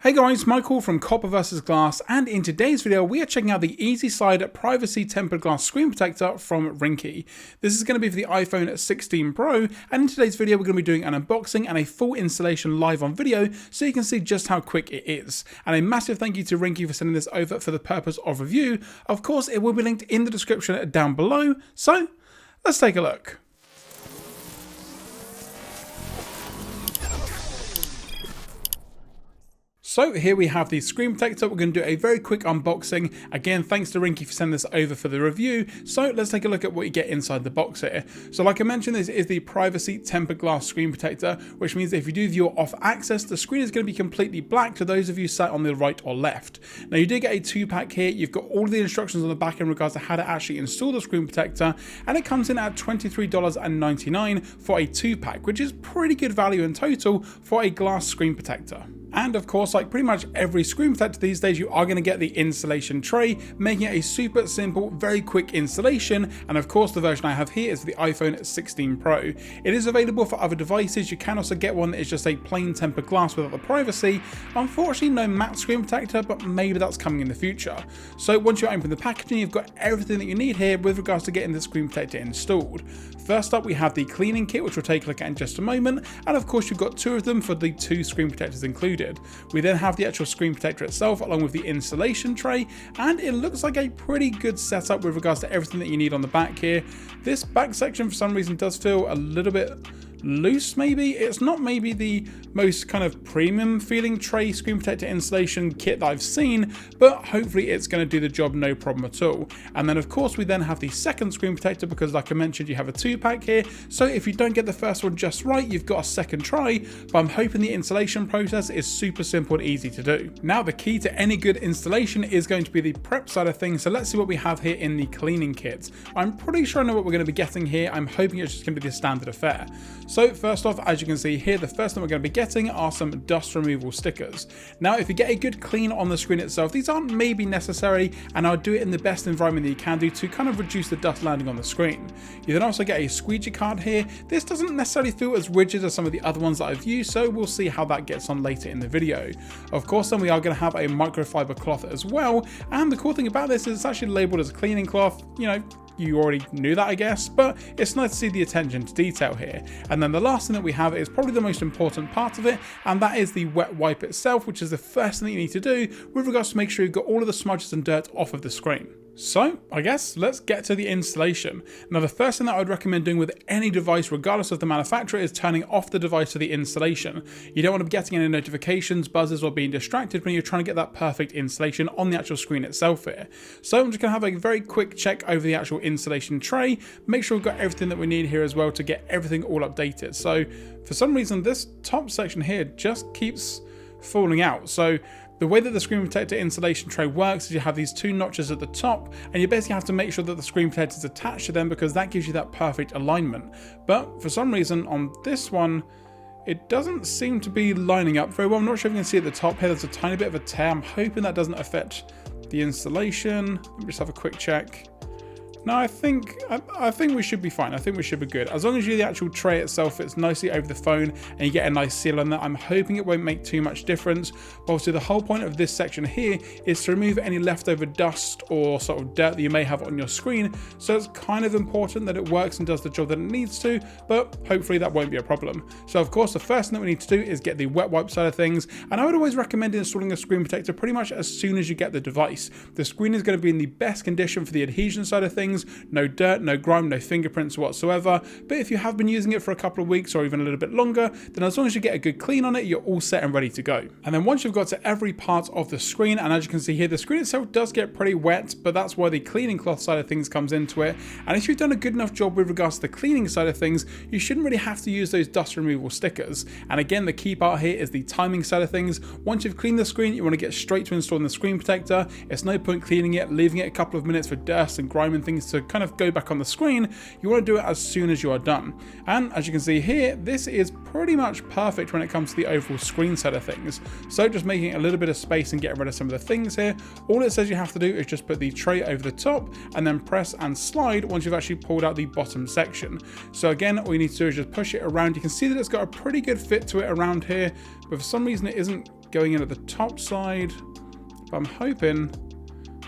Hey guys, Michael from Copper vs Glass, and in today's video we are checking out the Easy Slide Privacy Tempered Glass Screen Protector from Ringke. This is going to be for the iPhone 16 Pro, and in today's video we're going to be doing an unboxing and a full installation live on video so you can see just how quick it is. And a massive thank you to Ringke for sending this over for the purpose of review. Of course it will be linked in the description down below, so let's take a look. So here we have the screen protector. We're going to do a very quick unboxing. Again, thanks to Ringke for sending this over for the review. So let's take a look at what you get inside the box here. So like I mentioned, this is the Privacy Tempered Glass Screen Protector, which means that if you do view off access, the screen is going to be completely black to those of you sat on the right or left. Now you do get a 2-pack here. You've got all of the instructions on the back in regards to how to actually install the screen protector, and it comes in at $23.99 for a 2-pack, which is pretty good value in total for a glass screen protector. And of course, like pretty much every screen protector these days, you are going to get the installation tray, making it a super simple, very quick installation. And of course, the version I have here is the iPhone 16 Pro. It is available for other devices. You can also get one that is just a plain tempered glass without the privacy. Unfortunately, no matte screen protector, but maybe that's coming in the future. So once you open the packaging, you've got everything that you need here with regards to getting the screen protector installed. First up, we have the cleaning kit, which we'll take a look at in just a moment. And of course, you've got 2 of them for the 2 screen protectors included. We then have the actual screen protector itself along with the installation tray, and it looks like a pretty good setup with regards to everything that you need on the back here. This back section for some reason does feel a little bit loose maybe. It's not maybe the most kind of premium feeling tray screen protector installation kit that I've seen, but hopefully it's going to do the job no problem at all. And then of course we then have the second screen protector because like I mentioned, you have a 2-pack here, so if you don't get the first one just right, you've got a second try, but I'm hoping the installation process is super simple and easy to do. Now the key to any good installation is going to be the prep side of things, so let's see what we have here in the cleaning kit. I'm pretty sure I know what we're going to be getting here. I'm hoping it's just going to be the standard affair. So first off, as you can see here, the first thing we're going to be getting are some dust removal stickers. Now, if you get a good clean on the screen itself, these aren't maybe necessary, and I'll do it in the best environment that you can do to kind of reduce the dust landing on the screen. You then also get a squeegee card here. This doesn't necessarily feel as rigid as some of the other ones that I've used, so we'll see how that gets on later in the video. Of course, then we are going to have a microfiber cloth as well, and the cool thing about this is it's actually labeled as a cleaning cloth. You know, you already knew that, I guess, but it's nice to see the attention to detail here. And then the last thing that we have is probably the most important part of it, and that is the wet wipe itself, which is the first thing that you need to do with regards to make sure you've got all of the smudges and dirt off of the screen. So, I guess let's get to the installation. Now the first thing that I would recommend doing with any device, regardless of the manufacturer, is turning off the device for the installation. You don't want to be getting any notifications, buzzers, or being distracted when you're trying to get that perfect installation on the actual screen itself here. So I'm just going to have a very quick check over the actual installation tray, make sure we've got everything that we need here as well to get everything all updated. So for some reason this top section here just keeps falling out. So the way that the screen protector installation tray works is you have these 2 notches at the top, and you basically have to make sure that the screen protector is attached to them because that gives you that perfect alignment. But for some reason on this one, it doesn't seem to be lining up very well. I'm not sure if you can see at the top here, there's a tiny bit of a tear. I'm hoping that doesn't affect the installation. Let me just have a quick check. No, I think we should be fine. I think we should be good. As long as the actual tray itself fits nicely over the phone and you get a nice seal on that, I'm hoping it won't make too much difference. But obviously the whole point of this section here is to remove any leftover dust or sort of dirt that you may have on your screen. So it's kind of important that it works and does the job that it needs to, but hopefully that won't be a problem. So of course, the first thing that we need to do is get the wet wipe side of things. And I would always recommend installing a screen protector pretty much as soon as you get the device. The screen is going to be in the best condition for the adhesion side of things. No dirt, no grime, no fingerprints whatsoever. But if you have been using it for a couple of weeks or even a little bit longer, then as long as you get a good clean on it, you're all set and ready to go. And then once you've got to every part of the screen, and as you can see here, the screen itself does get pretty wet, but that's why the cleaning cloth side of things comes into it. And if you've done a good enough job with regards to the cleaning side of things, you shouldn't really have to use those dust removal stickers. And again, the key part here is the timing side of things. Once you've cleaned the screen, you want to get straight to installing the screen protector. It's no point cleaning it, leaving it a couple of minutes for dust and grime and things to kind of go back on the screen. You want to do it as soon as you are done. And as you can see here, this is pretty much perfect when it comes to the overall screen side of things. So just making a little bit of space and getting rid of some of the things here. All it says you have to do is just put the tray over the top and then press and slide once you've actually pulled out the bottom section. So again, all you need to do is just push it around. You can see that it's got a pretty good fit to it around here, but for some reason it isn't going in at the top side, but I'm hoping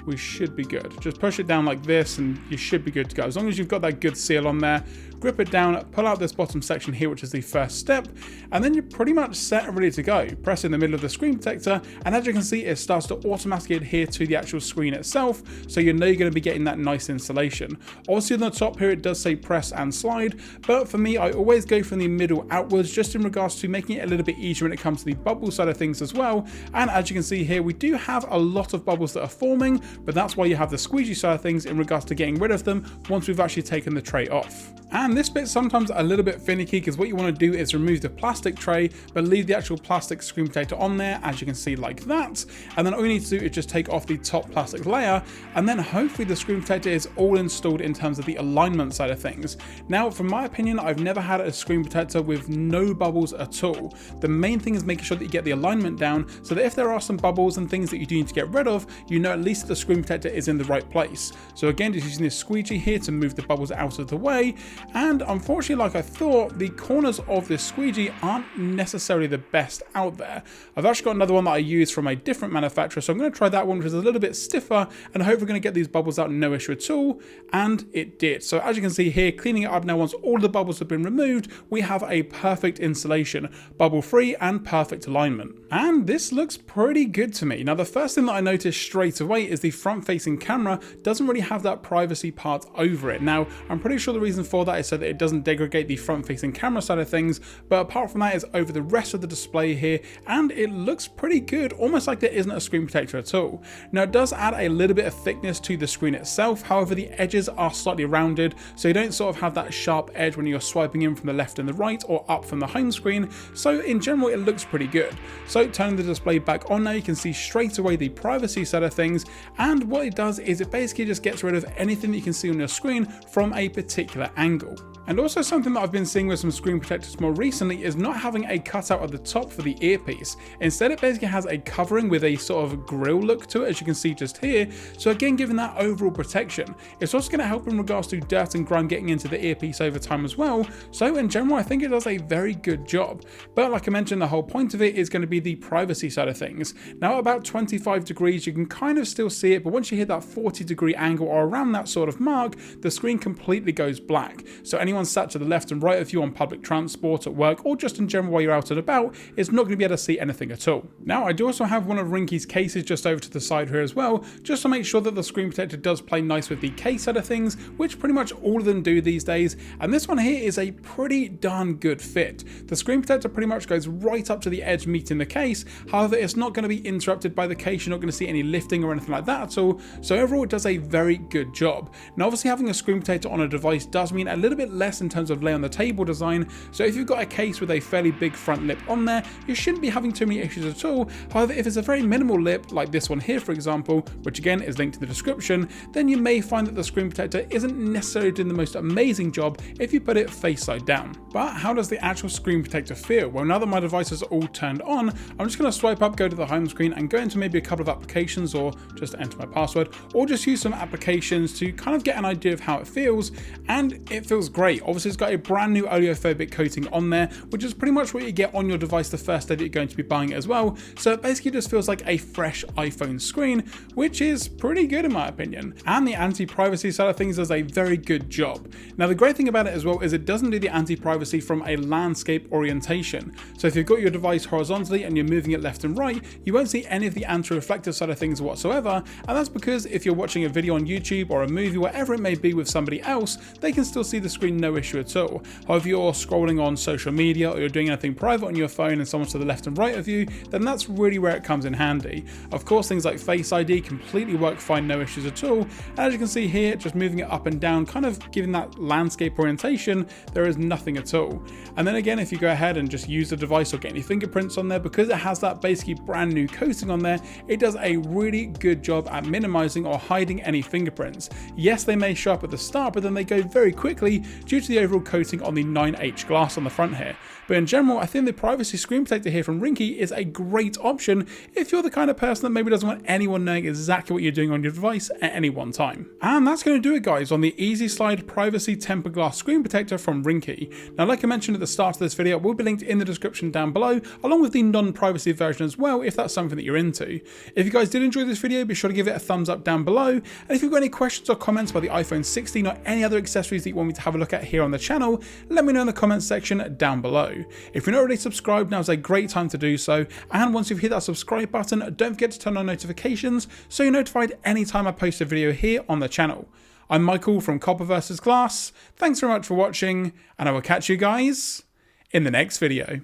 we should be good. Just push it down like this and you should be good to go. As long as you've got that good seal on there, grip it down, pull out this bottom section here, which is the first step, and then you're pretty much set and ready to go. Press in the middle of the screen protector, and as you can see, it starts to automatically adhere to the actual screen itself, so you know you're going to be getting that nice insulation. Obviously on the top here, it does say press and slide, but for me, I always go from the middle outwards, just in regards to making it a little bit easier when it comes to the bubble side of things as well. And as you can see here, we do have a lot of bubbles that are forming, but that's why you have the squeegee side of things in regards to getting rid of them once we've actually taken the tray off. And this bit's sometimes a little bit finicky, because what you want to do is remove the plastic tray, but leave the actual plastic screen protector on there, as you can see, like that. And then all you need to do is just take off the top plastic layer, and then hopefully the screen protector is all installed in terms of the alignment side of things. Now, from my opinion, I've never had a screen protector with no bubbles at all. The main thing is making sure that you get the alignment down, so that if there are some bubbles and things that you do need to get rid of, you know at least that the screen protector is in the right place. So again, just using this squeegee here to move the bubbles out of the way. And unfortunately, like I thought, the corners of this squeegee aren't necessarily the best out there. I've actually got another one that I use from a different manufacturer, so I'm going to try that one, which is a little bit stiffer, and hopefully we're going to get these bubbles out no issue at all, and it did. So as you can see here, cleaning it up now, once all the bubbles have been removed, we have a perfect installation, bubble free and perfect alignment. And this looks pretty good to me. Now, the first thing that I noticed straight away is the front facing camera doesn't really have that privacy part over it. Now, I'm pretty sure the reason for that is so that it doesn't degrade the front facing camera side of things, but apart from that is over the rest of the display here, and it looks pretty good, almost like there isn't a screen protector at all. Now, it does add a little bit of thickness to the screen itself, however the edges are slightly rounded, so you don't sort of have that sharp edge when you're swiping in from the left and the right, or up from the home screen. So in general, it looks pretty good. So turning the display back on now, you can see straight away the privacy side of things, and what it does is it basically just gets rid of anything that you can see on your screen from a particular angle. And also something that I've been seeing with some screen protectors more recently is not having a cutout at the top for the earpiece. Instead, it basically has a covering with a sort of grill look to it, as you can see just here. So again, giving that overall protection. It's also going to help in regards to dirt and grime getting into the earpiece over time as well. So in general, I think it does a very good job. But like I mentioned, the whole point of it is going to be the privacy side of things. Now at about 25 degrees, you can kind of still see it, but once you hit that 40-degree angle or around that sort of mark, the screen completely goes black. So anyone sat to the left and right of you on public transport, at work, or just in general while you're out and about is not going to be able to see anything at all. Now, I do also have one of Ringke's cases just over to the side here as well, just to make sure that the screen protector does play nice with the case side of things, which pretty much all of them do these days. And this one here is a pretty darn good fit. The screen protector pretty much goes right up to the edge meeting the case. However, it's not going to be interrupted by the case. You're not going to see any lifting or anything like that at all. So overall, it does a very good job. Now, obviously having a screen protector on a device does mean a little bit less in terms of lay on the table design. So if you've got a case with a fairly big front lip on there, you shouldn't be having too many issues at all. However, if it's a very minimal lip, like this one here, for example, which again is linked in the description, then you may find that the screen protector isn't necessarily doing the most amazing job if you put it face side down. But how does the actual screen protector feel? Well, now that my devices are all turned on, I'm just going to swipe up, go to the home screen, and go into maybe a couple of applications, or just enter my password, or just use some applications to kind of get an idea of how it feels. And it feels great. Obviously, it's got a brand new oleophobic coating on there, which is pretty much what you get on your device the first day that you're going to be buying it as well. So it basically just feels like a fresh iPhone screen, which is pretty good in my opinion. And the anti-privacy side of things does a very good job. Now, the great thing about it as well is it doesn't do the anti-privacy from a landscape orientation. So if you've got your device horizontally and you're moving it left and right, you won't see any of the anti-reflective side of things whatsoever. And that's because if you're watching a video on YouTube or a movie, whatever it may be, with somebody else, they can still see the screen no issue at all. However, if you're scrolling on social media or you're doing anything private on your phone and someone's to the left and right of you, then that's really where it comes in handy. Of course, things like Face ID completely work fine, no issues at all. And as you can see here, just moving it up and down, kind of giving that landscape orientation, there is nothing at all. And then again, if you go ahead and just use the device or get any fingerprints on there, because it has that basically brand new coating on there, it does a really good job at minimizing or hiding any fingerprints. Yes, they may show up at the start, but then they go very quickly due to the overall coating on the 9H glass on the front here. But in general, I think the privacy screen protector here from Ringke is a great option if you're the kind of person that maybe doesn't want anyone knowing exactly what you're doing on your device at any one time. And that's going to do it, guys, on the Easy Slide Privacy Tempered Glass Screen Protector from Ringke. Now, like I mentioned at the start of this video, will be linked in the description down below, along with the non-privacy version as well, if that's something that you're into. If you guys did enjoy this video, be sure to give it a thumbs up down below. And if you've got any questions or comments about the iPhone 16 or any other accessories that you want me to have a look at here on the channel, let me know in the comments section down below. If you're not already subscribed, now's a great time to do so. And once you've hit that subscribe button, don't forget to turn on notifications so you're notified anytime I post a video here on the channel. I'm Michael from Copper vs Glass. Thanks very much for watching, and I will catch you guys in the next video.